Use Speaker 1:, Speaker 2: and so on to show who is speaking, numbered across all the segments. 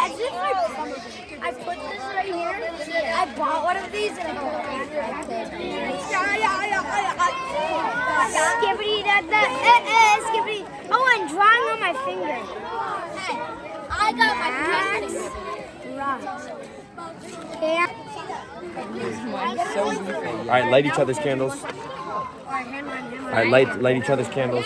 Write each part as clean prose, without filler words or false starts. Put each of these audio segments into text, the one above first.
Speaker 1: Imagine if I put this right here. I bought one of these and I put it Skibbity da skibbity. Oh, I'm drawing on my finger. Hey, I got my finger.
Speaker 2: All right, light each other's candles. All right, light each other's candles.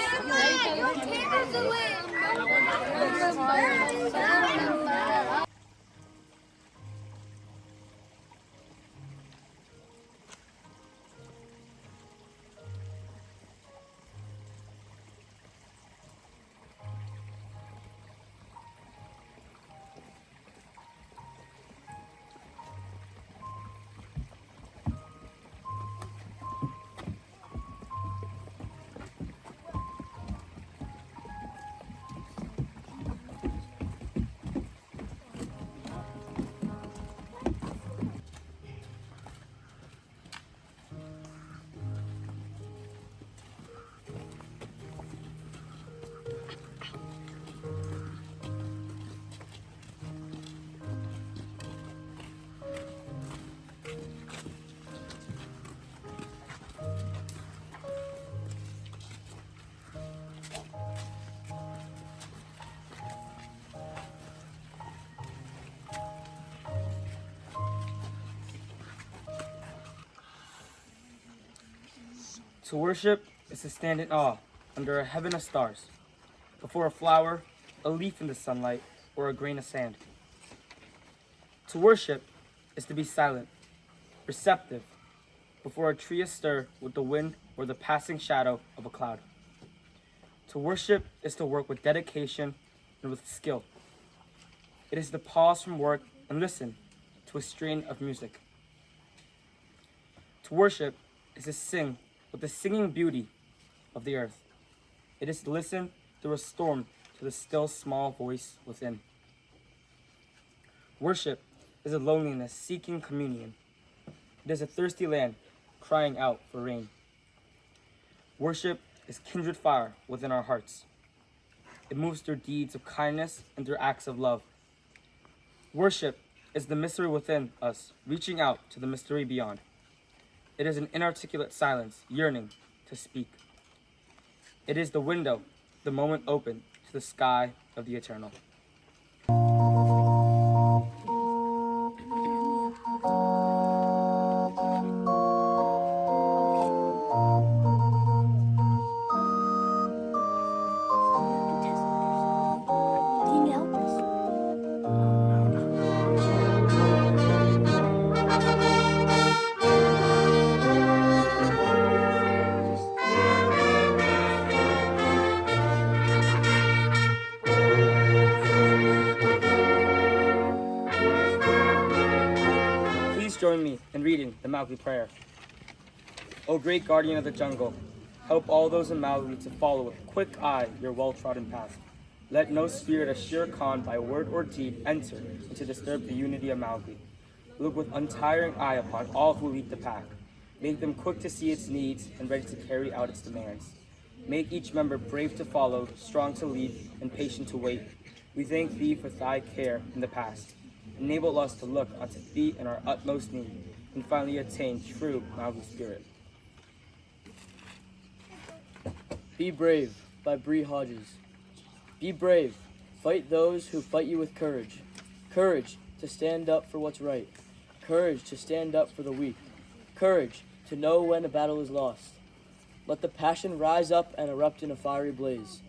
Speaker 3: To worship is to stand in awe under a heaven of stars, before a flower, a leaf in the sunlight, or a grain of sand. To worship is to be silent, receptive, before a tree astir with the wind or the passing shadow of a cloud. To worship is to work with dedication and with skill. It is to pause from work and listen to a strain of music. To worship is to sing with the singing beauty of the earth. It is to listen through a storm to the still small voice within. Worship is a loneliness seeking communion. It is a thirsty land crying out for rain. Worship is kindred fire within our hearts. It moves through deeds of kindness and through acts of love. Worship is the mystery within us, reaching out to the mystery beyond. It is an inarticulate silence, yearning to speak. It is the window, the moment open to the sky of the eternal. Please join me in reading the Mowgli prayer. O great guardian of the jungle, help all those in Mowgli to follow with quick eye your well-trodden path. Let no spirit of Shere Khan by word or deed enter and to disturb the unity of Mowgli. Look with untiring eye upon all who lead the pack. Make them quick to see its needs and ready to carry out its demands. Make each member brave to follow, strong to lead, and patient to wait. We thank thee for thy care in the past. Enable us to look unto thee in our utmost need, and finally attain true Mowgli spirit.
Speaker 4: Be Brave by Bree Hodges. Be brave. Fight those who fight you with courage. Courage to stand up for what's right. Courage to stand up for the weak. Courage to know when a battle is lost. Let the passion rise up and erupt in a fiery blaze.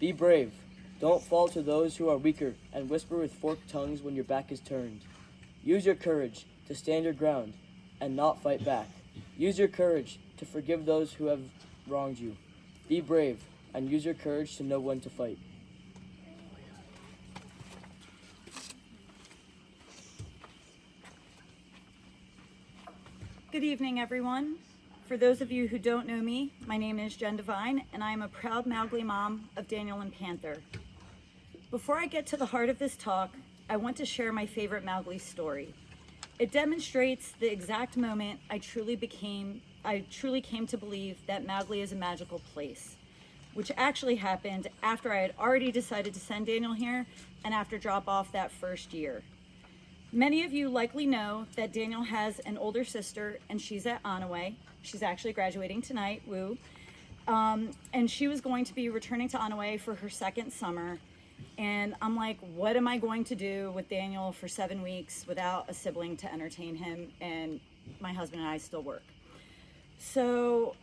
Speaker 4: Be brave. Don't fall to those who are weaker and whisper with forked tongues when your back is turned. Use your courage to stand your ground and not fight back. Use your courage to forgive those who have wronged you. Be brave and use your courage to know when to fight.
Speaker 5: Good evening, everyone. For those of you who don't know me, my name is Jen Devine, and I am a proud Mowgli mom of Daniel and Panther. Before I get to the heart of this talk, I want to share my favorite Mowgli story. It demonstrates the exact moment I truly came to believe that Mowgli is a magical place. which actually happened after I had already decided to send Daniel here and after drop off that first year. Many of you likely know that Daniel has an older sister and she's at Onaway. She's actually graduating tonight, woo. And she was going to be returning to Onaway for her second summer. And I'm like, what am I going to do with Daniel for 7 weeks without a sibling to entertain him? And my husband and I still work. So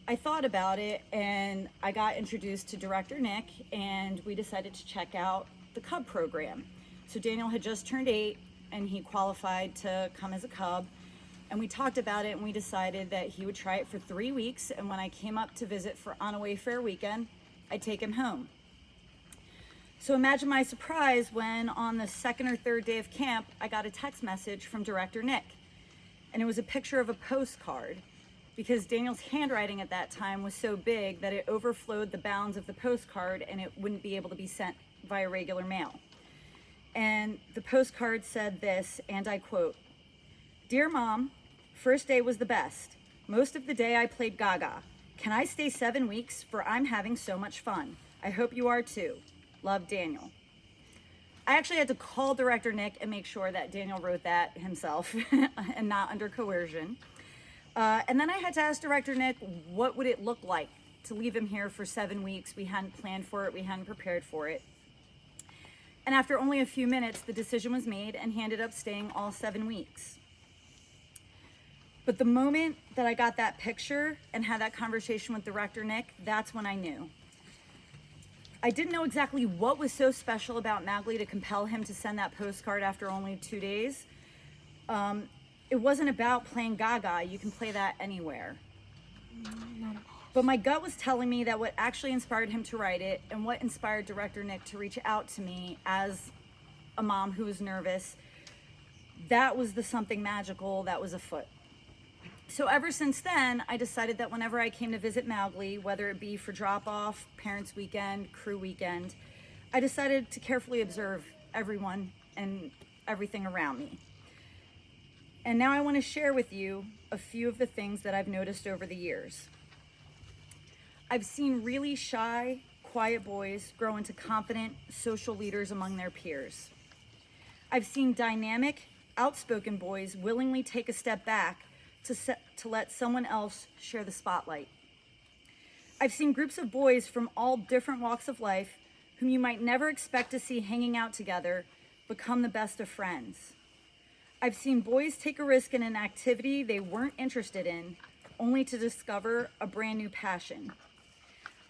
Speaker 5: I thought about it and I got introduced to Director Nick and we decided to check out the Cub program. So Daniel had just turned 8 and he qualified to come as a Cub. And we talked about it and we decided that he would try it for 3 weeks. And when I came up to visit for Onaway Fair weekend, I'd take him home. So imagine my surprise when on the second or third day of camp, I got a text message from Director Nick. And it was a picture of a postcard because Daniel's handwriting at that time was so big that it overflowed the bounds of the postcard and it wouldn't be able to be sent via regular mail. And the postcard said this, and I quote, "Dear Mom, first day was the best. Most of the day I played Gaga. Can I stay 7 weeks? For I'm having so much fun. I hope you are too. Love, Daniel." I actually had to call Director Nick and make sure that Daniel wrote that himself and not under coercion. And then I had to ask Director Nick, what would it look like to leave him here for 7 weeks? We hadn't planned for it. We hadn't prepared for it. And after only a few minutes, the decision was made and he ended up staying all 7 weeks. But the moment that I got that picture and had that conversation with Director Nick, that's when I knew. I didn't know exactly what was so special about Mowgli to compel him to send that postcard after only 2 days. It wasn't about playing Gaga. You can play that anywhere. But my gut was telling me that what actually inspired him to write it and what inspired Director Nick to reach out to me as a mom who was nervous, that was the something magical that was afoot. So ever since then, I decided that whenever I came to visit Mowgli, whether it be for drop-off, parents' weekend, crew weekend, I decided to carefully observe everyone and everything around me. And now I want to share with you a few of the things that I've noticed over the years. I've seen really shy, quiet boys grow into confident social leaders among their peers. I've seen dynamic, outspoken boys willingly take a step back to let someone else share the spotlight. I've seen groups of boys from all different walks of life whom you might never expect to see hanging out together become the best of friends. I've seen boys take a risk in an activity they weren't interested in, only to discover a brand new passion.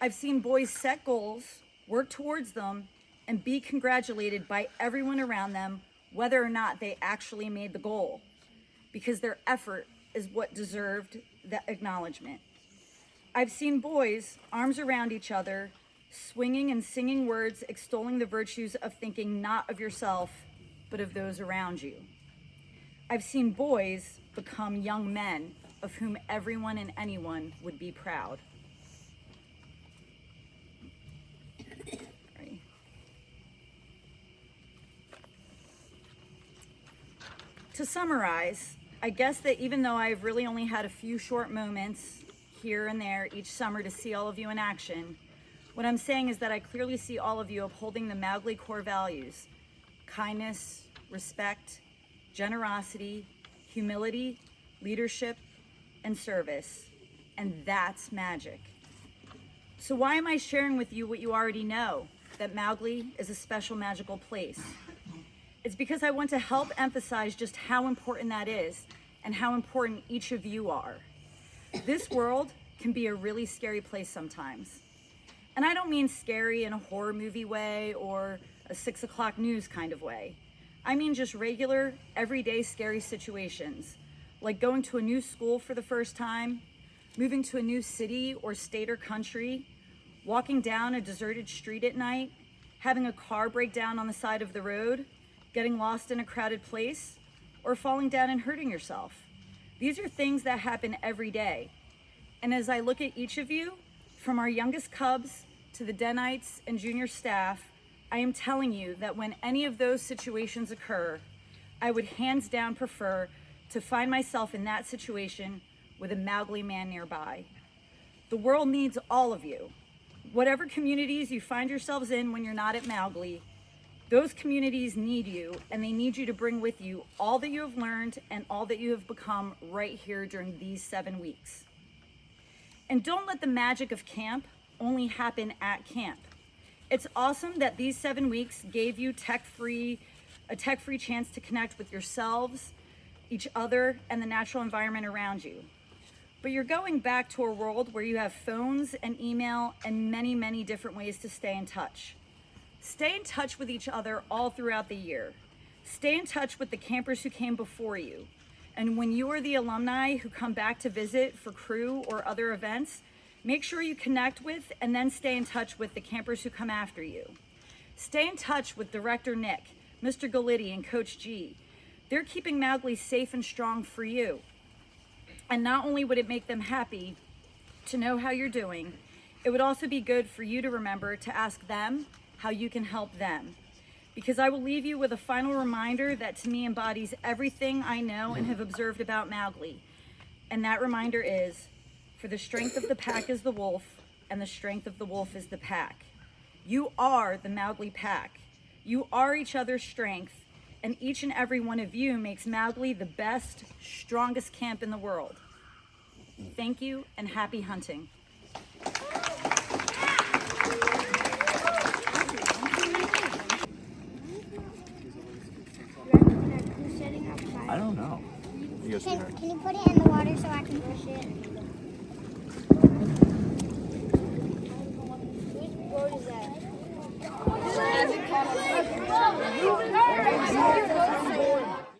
Speaker 5: I've seen boys set goals, work towards them, and be congratulated by everyone around them, whether or not they actually made the goal, because their effort is what deserved that acknowledgement. I've seen boys, arms around each other, swinging and singing words extolling the virtues of thinking not of yourself, but of those around you. I've seen boys become young men of whom everyone and anyone would be proud. Ready? To summarize, I guess that even though I've really only had a few short moments here and there each summer to see all of you in action, what I'm saying is that I clearly see all of you upholding the Mowgli core values: kindness, respect, generosity, humility, leadership, and service. And that's magic. So why am I sharing with you what you already know, that Mowgli is a special magical place? It's because I want to help emphasize just how important that is and how important each of you are. This world can be a really scary place sometimes. And I don't mean scary in a horror movie way or a 6 o'clock news kind of way. I mean just regular, everyday scary situations, like going to a new school for the first time, moving to a new city or state or country, walking down a deserted street at night, having a car break down on the side of the road, getting lost in a crowded place, or falling down and hurting yourself. These are things that happen every day. And as I look at each of you, from our youngest cubs to the Denites and junior staff, I am telling you that when any of those situations occur, I would hands down prefer to find myself in that situation with a Mowgli man nearby. The world needs all of you. Whatever communities you find yourselves in when you're not at Mowgli, those communities need you, and they need you to bring with you all that you have learned and all that you have become right here during these 7 weeks. And don't let the magic of camp only happen at camp. It's awesome that these 7 weeks gave you a tech-free chance to connect with yourselves, each other, and the natural environment around you. But you're going back to a world where you have phones and email and many, many different ways to stay in touch. Stay in touch with each other all throughout the year. Stay in touch with the campers who came before you. And when you are the alumni who come back to visit for crew or other events, make sure you connect with and then stay in touch with the campers who come after you. Stay in touch with Director Nick, Mr. Galitti, and Coach G. They're keeping Mowgli safe and strong for you. And not only would it make them happy to know how you're doing, it would also be good for you to remember to ask them how you can help them. Because I will leave you with a final reminder that to me embodies everything I know and have observed about Mowgli. And that reminder is, for the strength of the pack is the wolf, and the strength of the wolf is the pack. You are the Mowgli pack. You are each other's strength, and each and every one of you makes Mowgli the best, strongest camp in the world. Thank you, and happy hunting.
Speaker 2: I don't know.
Speaker 1: Can you put it in the water so I can push it? Whose boat is that?